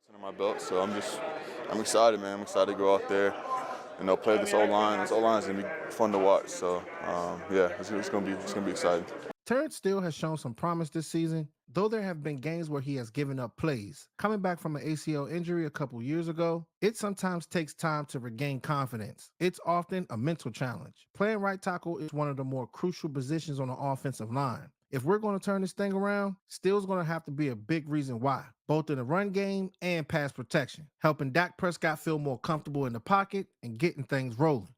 under my belt, so I'm excited, man. I'm excited to go out there, play this O-line. This O-line is gonna be fun to watch. So yeah, it's gonna be exciting. Terence Steele has shown some promise this season, though there have been games where he has given up plays. Coming back from an ACL injury a couple years ago, it sometimes takes time to regain confidence. It's often a mental challenge. Playing right tackle is one of the more crucial positions on the offensive line. If we're going to turn this thing around, Steele's going to have to be a big reason why, both in the run game and pass protection, helping Dak Prescott feel more comfortable in the pocket and getting things rolling.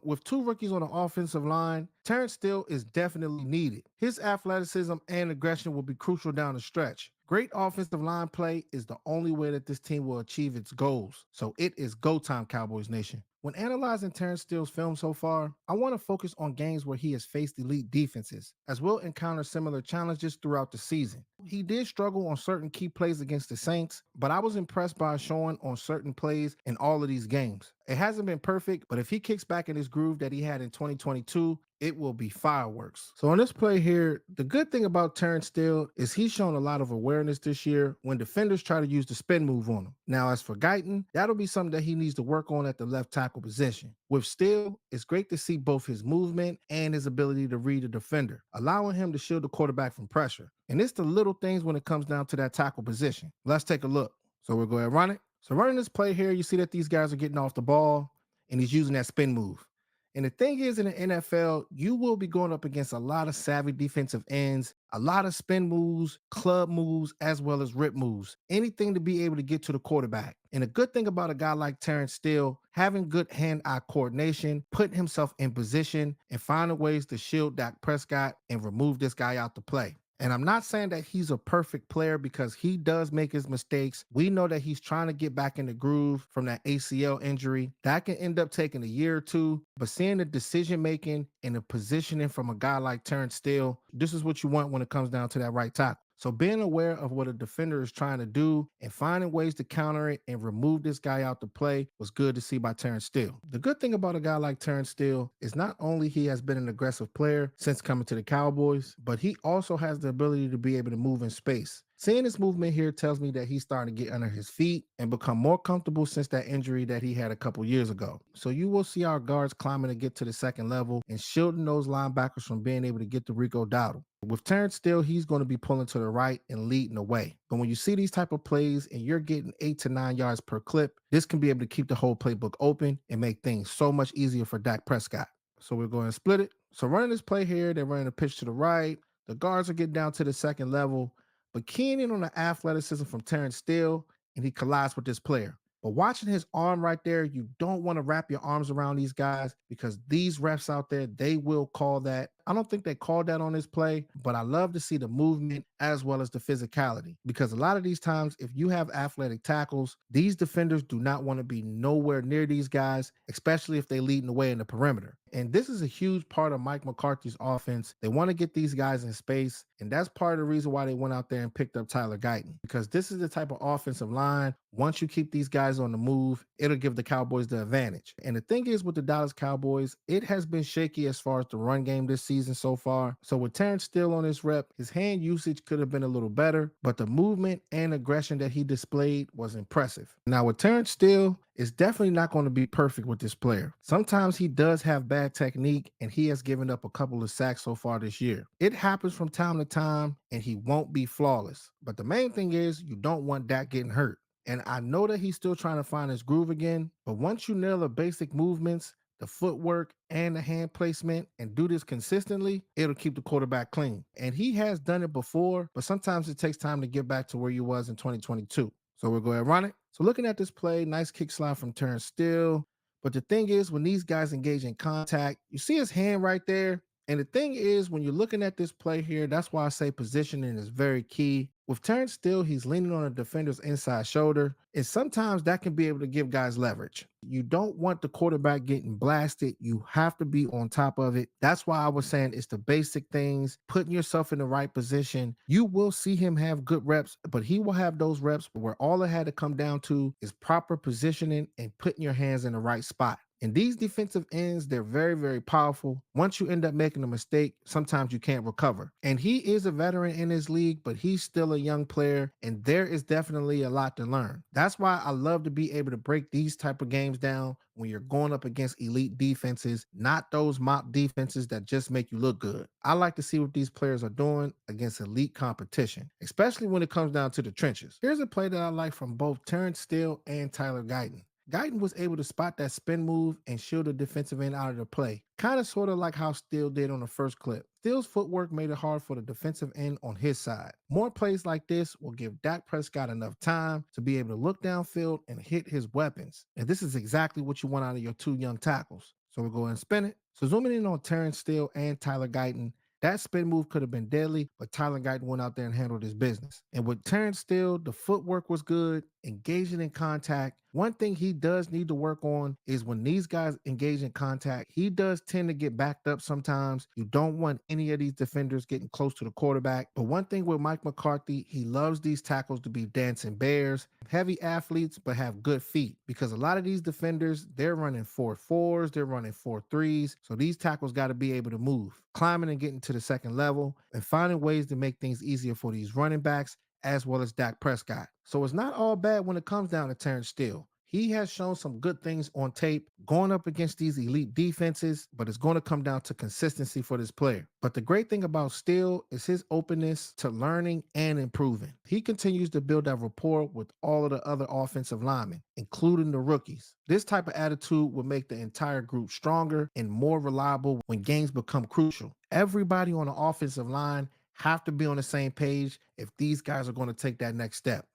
With two rookies on the offensive line, Terence Steele is definitely needed. His athleticism and aggression will be crucial down the stretch. Great offensive line play is the only way that this team will achieve its goals. So it is go time, Cowboys Nation. When analyzing Terence Steele's film so far, I want to focus on games where he has faced elite defenses, as we'll encounter similar challenges throughout the season. He did struggle on certain key plays against the Saints, but I was impressed by showing on certain plays in all of these games. It hasn't been perfect, but if he kicks back in his groove that he had in 2022, it will be fireworks. So on this play here, the good thing about Terence Steele is he's shown a lot of awareness this year when defenders try to use the spin move on him. Now, as for Guyton, that'll be something that he needs to work on at the left tackle position. With Steele, it's great to see both his movement and his ability to read a defender, allowing him to shield the quarterback from pressure. And it's the little things when it comes down to that tackle position. Let's take a look. So we'll go ahead and run it. So running this play here, you see that these guys are getting off the ball and he's using that spin move. And the thing is, in the NFL, you will be going up against a lot of savvy defensive ends, a lot of spin moves, club moves, as well as rip moves. Anything to be able to get to the quarterback. And a good thing about a guy like Terence Steele, having good hand-eye coordination, putting himself in position, and finding ways to shield Dak Prescott and remove this guy out the play. And I'm not saying that he's a perfect player because he does make his mistakes. We know that he's trying to get back in the groove from that ACL injury. That can end up taking a year or two. But seeing the decision making and the positioning from a guy like Terence Steele, this is what you want when it comes down to that right tackle. So being aware of what a defender is trying to do and finding ways to counter it and remove this guy out the play was good to see by Terence Steele. The good thing about a guy like Terence Steele is not only he has been an aggressive player since coming to the Cowboys, but he also has the ability to be able to move in space. Seeing this movement here tells me that he's starting to get under his feet and become more comfortable since that injury that he had a couple years ago. So you will see our guards climbing to get to the second level and shielding those linebackers from being able to get to Rico Dowdle. With Terence Steele, he's going to be pulling to the right and leading the way. But when you see these type of plays and you're getting 8 to 9 yards per clip, this can be able to keep the whole playbook open and make things so much easier for Dak Prescott. So we're going to split it. So running this play here, they're running a pitch to the right. The guards are getting down to the second level, but keying in on the athleticism from Terence Steele, and he collides with this player. But watching his arm right there, you don't want to wrap your arms around these guys because these refs out there, they will call that. I don't think they called that on this play, but I love to see the movement as well as the physicality because a lot of these times, if you have athletic tackles, these defenders do not want to be nowhere near these guys, especially if they leading the way in the perimeter. And this is a huge part of Mike McCarthy's offense. They want to get these guys in space, and that's part of the reason why they went out there and picked up Tyler Guyton because this is the type of offensive line. Once you keep these guys on the move, it'll give the Cowboys the advantage. And the thing is with the Dallas Cowboys, it has been shaky as far as the run game this season so far. So with Terence Steele on this rep, his hand usage could have been a little better, but the movement and aggression that he displayed was impressive. Now with Terence Steele, it's definitely not going to be perfect with this player. Sometimes he does have bad technique and he has given up a couple of sacks so far this year. It happens from time to time and he won't be flawless. But the main thing is you don't want Dak getting hurt. And I know that he's still trying to find his groove again, but once you nail the basic movements, the footwork, and the hand placement, and do this consistently, it'll keep the quarterback clean. And he has done it before, but sometimes it takes time to get back to where you was in 2022. So we'll go ahead and run it. So looking at this play, nice kick slide from Terence Steele. But the thing is, when these guys engage in contact, you see his hand right there. And the thing is, when you're looking at this play here, that's why I say positioning is very key. With Terence Steele, he's leaning on a defender's inside shoulder, and sometimes that can be able to give guys leverage. You don't want the quarterback getting blasted. You have to be on top of it. That's why I was saying it's the basic things, putting yourself in the right position. You will see him have good reps, but he will have those reps where all it had to come down to is proper positioning and putting your hands in the right spot. And these defensive ends, they're very, very powerful. Once you end up making a mistake, sometimes you can't recover. And he is a veteran in his league, but he's still a young player, and there is definitely a lot to learn. That's why I love to be able to break these type of games down when you're going up against elite defenses, not those mock defenses that just make you look good. I like to see what these players are doing against elite competition, especially when it comes down to the trenches. Here's a play that I like from both Terence Steele and Tyler Guyton. Guyton was able to spot that spin move and shield the defensive end out of the play, kind of sort of like how Steele did on the first clip. Steele's footwork made it hard for the defensive end on his side. More plays like this will give Dak Prescott enough time to be able to look downfield and hit his weapons. And this is exactly what you want out of your two young tackles. So we'll go ahead and spin it. So zooming in on Terrence Steele and Tyler Guyton, that spin move could have been deadly, but Tyler Guyton went out there and handled his business. And with Terrence Steele, the footwork was good, engaging in contact. One thing he does need to work on is when these guys engage in contact, he does tend to get backed up sometimes. You don't want any of these defenders getting close to the quarterback. But one thing with Mike McCarthy, he loves these tackles to be dancing bears, heavy athletes, but have good feet. Because a lot of these defenders, they're running 4.4s, they're running 4.3s. So these tackles got to be able to move, climbing and getting to the second level, and finding ways to make things easier for these running backs as well as Dak Prescott. So it's not all bad when it comes down to Terrence Steele. He has shown some good things on tape going up against these elite defenses, but it's going to come down to consistency for this player. But the great thing about Steele is his openness to learning and improving. He continues to build that rapport with all of the other offensive linemen, including the rookies. This type of attitude will make the entire group stronger and more reliable when games become crucial. Everybody on the offensive line have to be on the same page if these guys are going to take that next step.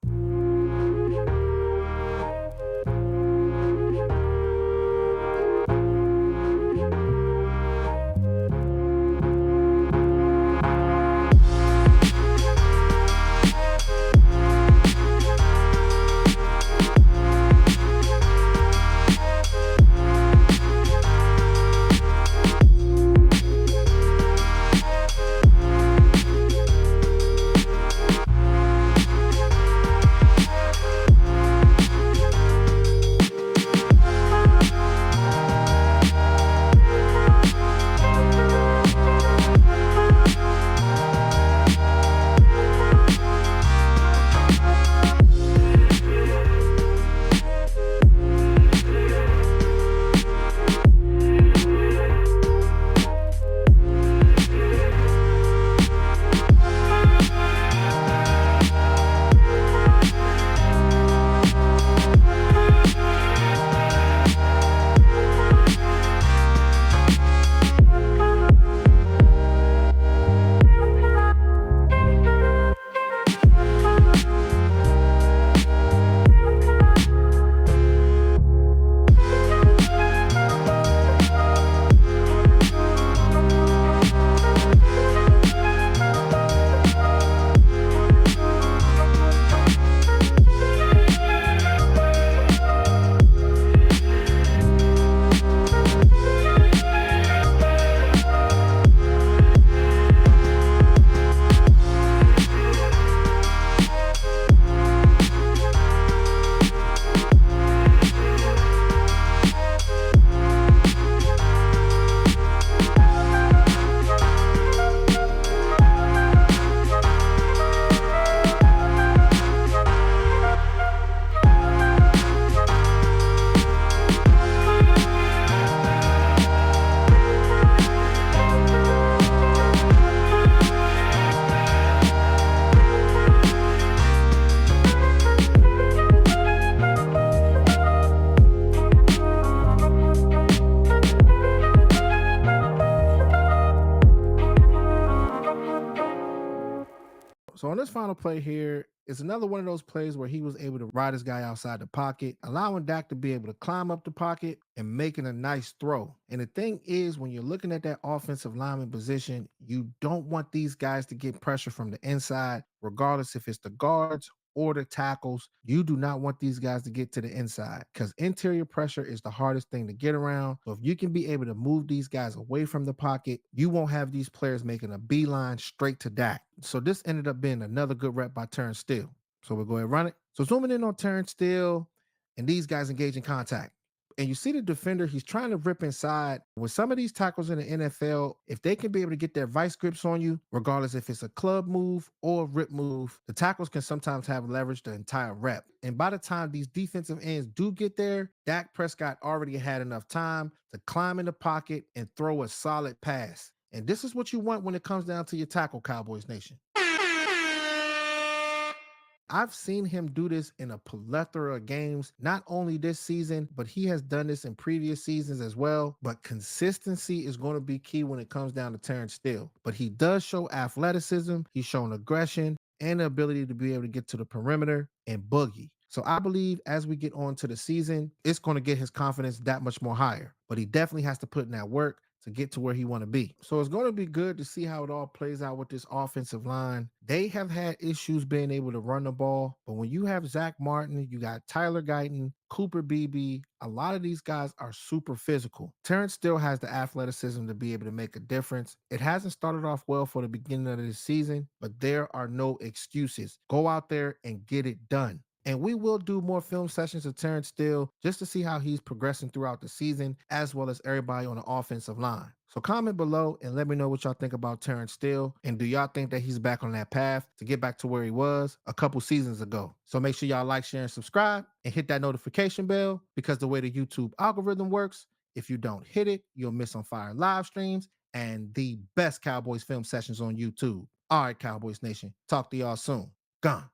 So on this final play here, it's another one of those plays where he was able to ride his guy outside the pocket, allowing Dak to be able to climb up the pocket and making a nice throw. And the thing is, when you're looking at that offensive lineman position, you don't want these guys to get pressure from the inside, regardless if it's the guards or the tackles. You do not want these guys to get to the inside because interior pressure is the hardest thing to get around. So if you can be able to move these guys away from the pocket, you won't have these players making a beeline straight to Dak. So this ended up being another good rep by Terrence Steele. So we'll go ahead and run it. So zooming in on Terrence Steele and these guys engage in contact. And you see the defender, he's trying to rip inside. With some of these tackles in the NFL, if they can be able to get their vice grips on you, regardless if it's a club move or a rip move, the tackles can sometimes have leverage the entire rep. And by the time these defensive ends do get there, Dak Prescott already had enough time to climb in the pocket and throw a solid pass. And this is what you want when it comes down to your tackle, Cowboys Nation. I've seen him do this in a plethora of games, not only this season, but he has done this in previous seasons as well. But consistency is going to be key when it comes down to Terence Steele. But he does show athleticism, he's shown aggression, and the ability to be able to get to the perimeter and boogie. So I believe as we get on to the season, it's going to get his confidence that much more higher. But he definitely has to put in that work to get to where he want to be. So it's going to be good to see how it all plays out with this offensive line. They have had issues being able to run the ball, but when you have Zach Martin, you got Tyler Guyton, Cooper Beebe, a lot of these guys are super physical. Terrence still has the athleticism to be able to make a difference. It hasn't started off well for the beginning of the season, but there are no excuses. Go out there and get it done. And we will do more film sessions of Terrence Steele just to see how he's progressing throughout the season, as well as everybody on the offensive line. So comment below and let me know what y'all think about Terrence Steele. And do y'all think that he's back on that path to get back to where he was a couple seasons ago? So make sure y'all like, share, and subscribe and hit that notification bell, because the way the YouTube algorithm works, if you don't hit it, you'll miss on fire live streams and the best Cowboys film sessions on YouTube. All right, Cowboys Nation. Talk to y'all soon. Gone.